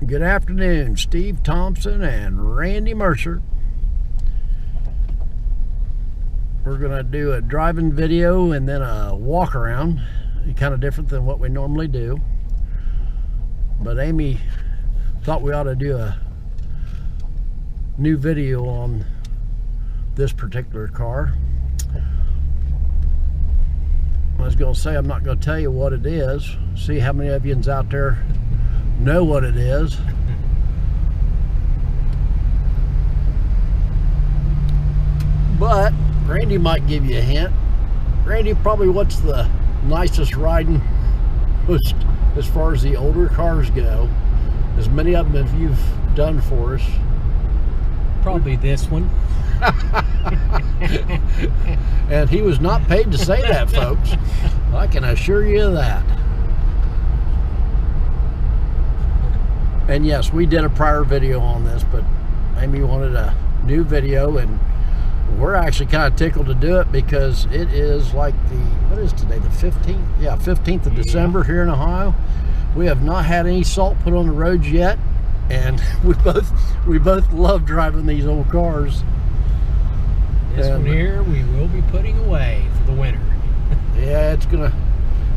Good afternoon, Steve Thompson and Randy Mercer. We're gonna do a driving video and then a walk around, kind of different than what we normally do. But Amy thought we ought to do a new video on this particular car. I was gonna say I'm not gonna tell you what it is. See how many of yous out there know what it is. But Randy might give you a hint. Randy, probably what's the nicest riding as far as the older cars go? As many of them as you've done for us. Probably this one. And he was not paid to say that, folks. I can assure you of that. And yes, we did a prior video on this, but Amy wanted a new video, and we're actually kind of tickled to do it because it is like what is today, the 15th? Yeah, 15th of December here in Ohio. We have not had any salt put on the roads yet, and we both love driving these old cars. This one here we will be putting away for the winter. Yeah, it's gonna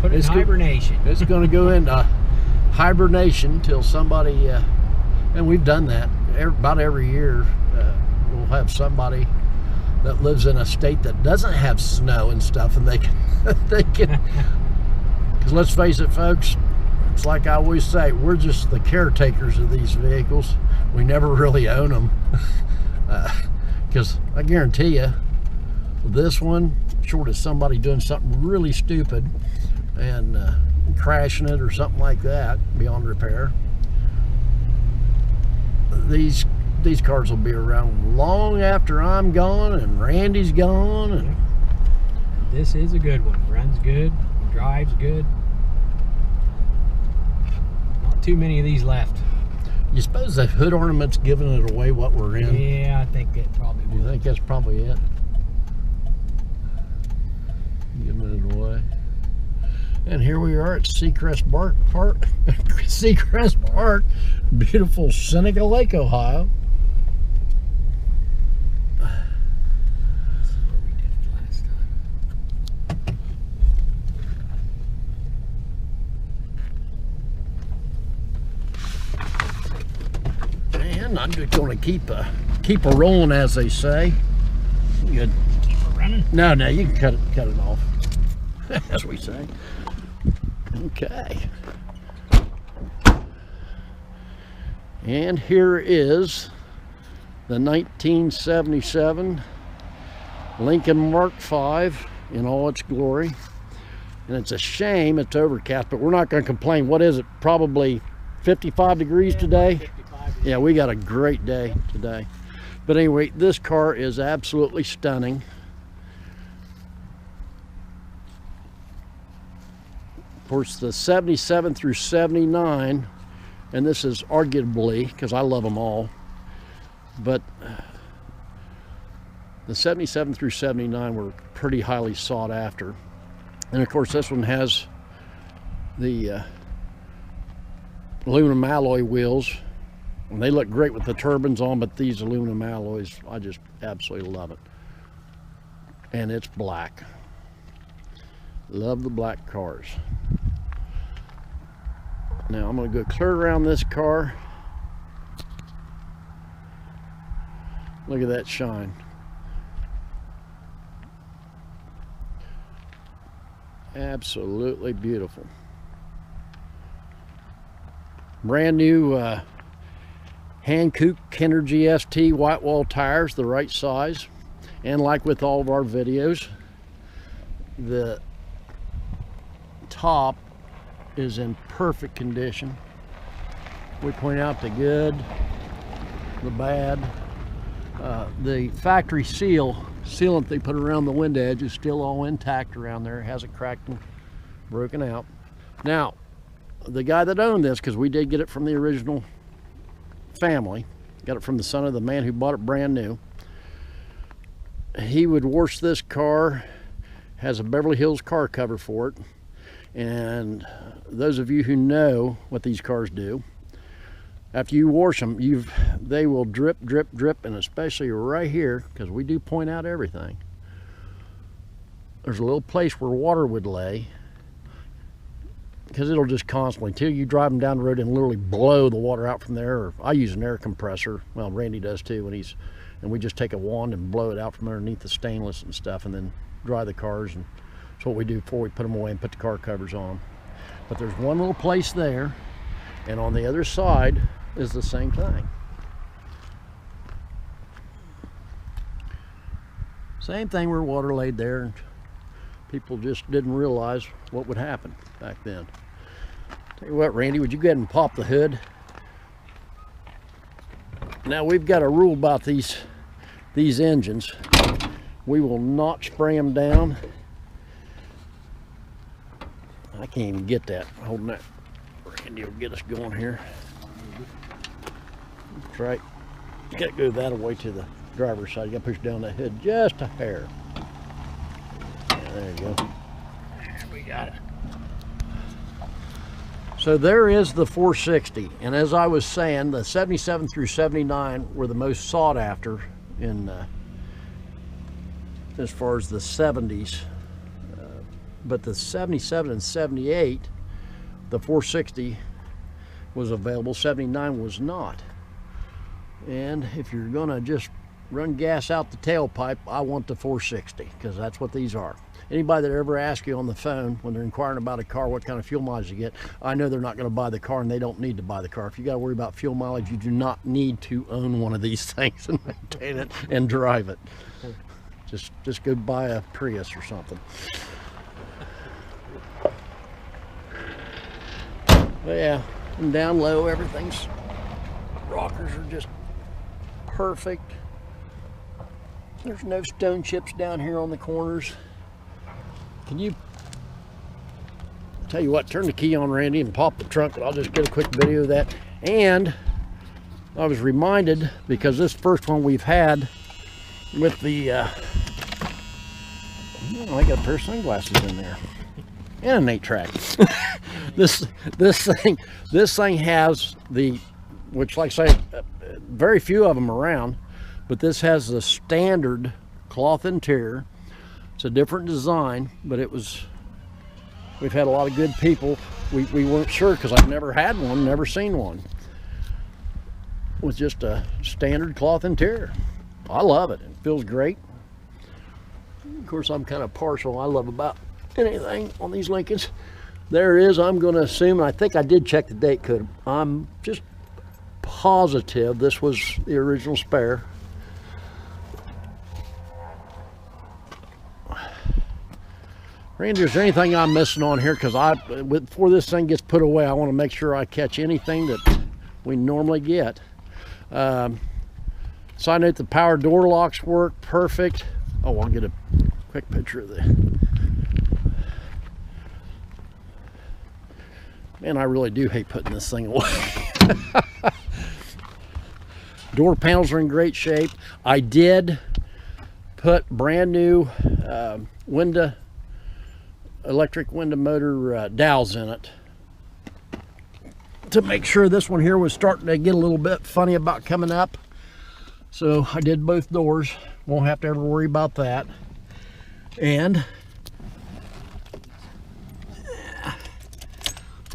put it in hibernation. It's gonna go into hibernation till somebody, and we've done that about every year. We'll have somebody that lives in a state that doesn't have snow and stuff, and they can because let's face it, folks, it's like I always say, we're just the caretakers of these vehicles. We never really own them. Because I guarantee you, this one, short of somebody doing something really stupid and crashing it or something like that beyond repair, these cars will be around long after I'm gone and Randy's gone. And this is a good one. Runs good, drives good. Not too many of these left. You suppose the hood ornament's giving it away what we're in? Yeah, I think it probably will. You think that's probably it? Giving it away. And here we are at Seacrest Park. Seacrest Park, beautiful Senecaville Lake, Ohio. This is where we did it last time. And I'm just going to keep a rolling, as they say. Good. Keep it running? No, you can cut it off, as we say. Okay. And here is the 1977 Lincoln Mark V in all its glory. And it's a shame it's overcast, but we're not going to complain. What is it? Probably 55 degrees today? 55. Yeah, we got a great day today. But anyway, this car is absolutely stunning. Of course, the 77 through 79, and this is arguably, because I love them all, but the 77 through 79 were pretty highly sought after. And of course, this one has the aluminum alloy wheels, and they look great with the turbines on, but these aluminum alloys, I just absolutely love it. And it's black. Love the black cars. Now I'm going to go clear around this car. Look at that shine. Absolutely beautiful. Brand new Hankook Energy ST white wall tires, the right size. And like with all of our videos, the top is in perfect condition. We point out the good, the bad. The factory sealant they put around the window edge is still all intact around there. It hasn't cracked and broken out. Now, the guy that owned this, because we did get it from the original family, got it from the son of the man who bought it brand new. He would wash this car, has a Beverly Hills car cover for it, and those of you who know what these cars do, after you wash them, they will drip, drip, drip, and especially right here, because we do point out everything. There's a little place where water would lay, because it'll just constantly, till you drive them down the road and literally blow the water out from there. Or I use an air compressor. Well, Randy does too, and we just take a wand and blow it out from underneath the stainless and stuff, and then dry the cars. And that's what we do before we put them away and put the car covers on. But there's one little place there, and on the other side is the same thing. Same thing where water laid there, and people just didn't realize what would happen back then. Tell you what, Randy, would you go ahead and pop the hood? Now we've got a rule about these engines. We will not spray them down. I can't even get that. Holding that. Randy will get us going here. That's right. You gotta go that way to the driver's side. You gotta push down that hood just a hair. Yeah, there you go. There, we got it. So there is the 460, and as I was saying, the 77 through 79 were the most sought after in as far as the 70s. But the 77 and 78, the 460 was available, 79 was not. And if you're gonna just run gas out the tailpipe, I want the 460, because that's what these are. Anybody that ever asks you on the phone when they're inquiring about a car what kind of fuel mileage you get, I know they're not going to buy the car, and they don't need to buy the car. If you got to worry about fuel mileage, you do not need to own one of these things and maintain it and drive it. Just go buy a Prius or something. But yeah, and down low, everything's, rockers are just perfect. There's no stone chips down here on the corners. Can you, tell you what, turn the key on, Randy, and pop the trunk, and I'll just get a quick video of that. And I was reminded, because this first one we've had with the, I got a pair of sunglasses in there, and an 8-track. this thing has the, which, like I say, very few of them around, but this has the standard cloth interior. It's a different design, but we've had a lot of good people. We weren't sure, because I've never had one, never seen one with just a standard cloth interior. I love it. It feels great. Of course, I'm kind of partial. I love about anything on these Lincolns. There is, I'm going to assume, and I think I did check the date code. I'm just positive this was the original spare. Randy, is there anything I'm missing on here? Because before this thing gets put away, I want to make sure I catch anything that we normally get. Side note, the power door locks work perfect. Oh, I'll get a quick picture of the. Man, I really do hate putting this thing away. Door panels are in great shape. I did put brand new electric window motor dowels in it to make sure. This one here was starting to get a little bit funny about coming up, so I did both doors. Won't have to ever worry about that. And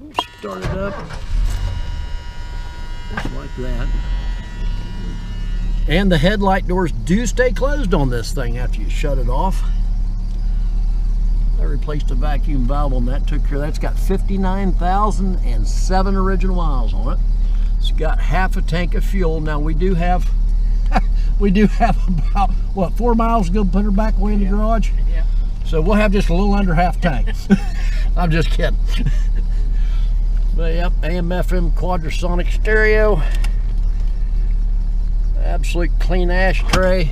we'll start it up just like that. And the headlight doors do stay closed on this thing after you shut it off. I replaced the vacuum valve on that, took care of that. It's got 59,007 original miles on it. It's got half a tank of fuel. Now we do have about, what, 4 miles to go put her back away in the garage? Yeah. So we'll have just a little under half tank. I'm just kidding. But yep, AM FM quadrasonic stereo. Absolute clean ashtray.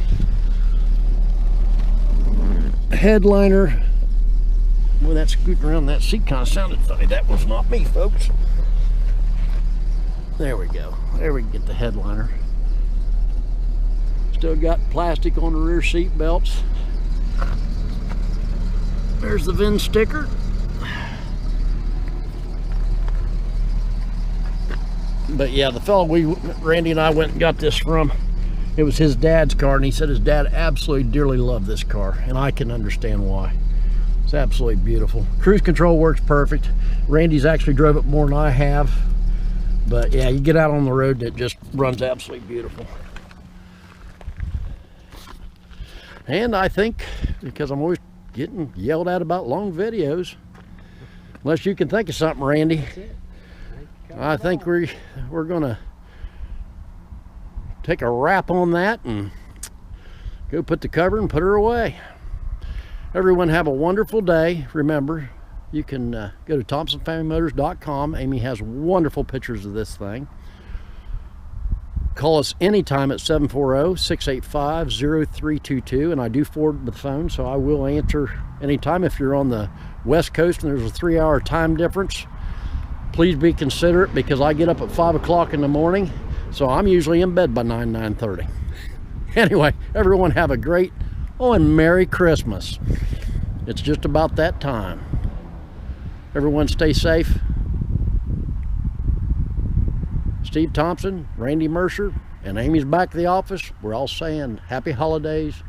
Headliner. Boy, that scooting around that seat kind of sounded funny. That was not me, folks. There we go. There we can get the headliner. Still got plastic on the rear seat belts. There's the VIN sticker. But yeah, the fellow Randy and I went and got this from, it was his dad's car, and he said his dad absolutely dearly loved this car, and I can understand why. It's absolutely beautiful. Cruise control works perfect. Randy's actually drove it more than I have, but yeah, you get out on the road and it just runs absolutely beautiful. And I think, because I'm always getting yelled at about long videos, unless you can think of something, Randy, That's it. I think we're gonna take a wrap on that and go put the cover and put her away. Everyone have a wonderful day. Remember, you can go to thompsonfamilymotors.com. Amy has wonderful pictures of this thing. Call us anytime at 740-685-0322, and I do forward the phone, so I will answer anytime. If you're on the West Coast and there's a 3-hour time difference, please be considerate, because I get up at 5 o'clock in the morning, so I'm usually in bed by 9:30. Anyway, everyone have a great, and Merry Christmas. It's just about that time. Everyone stay safe. Steve Thompson, Randy Mercer, and Amy's back at the office. We're all saying happy holidays,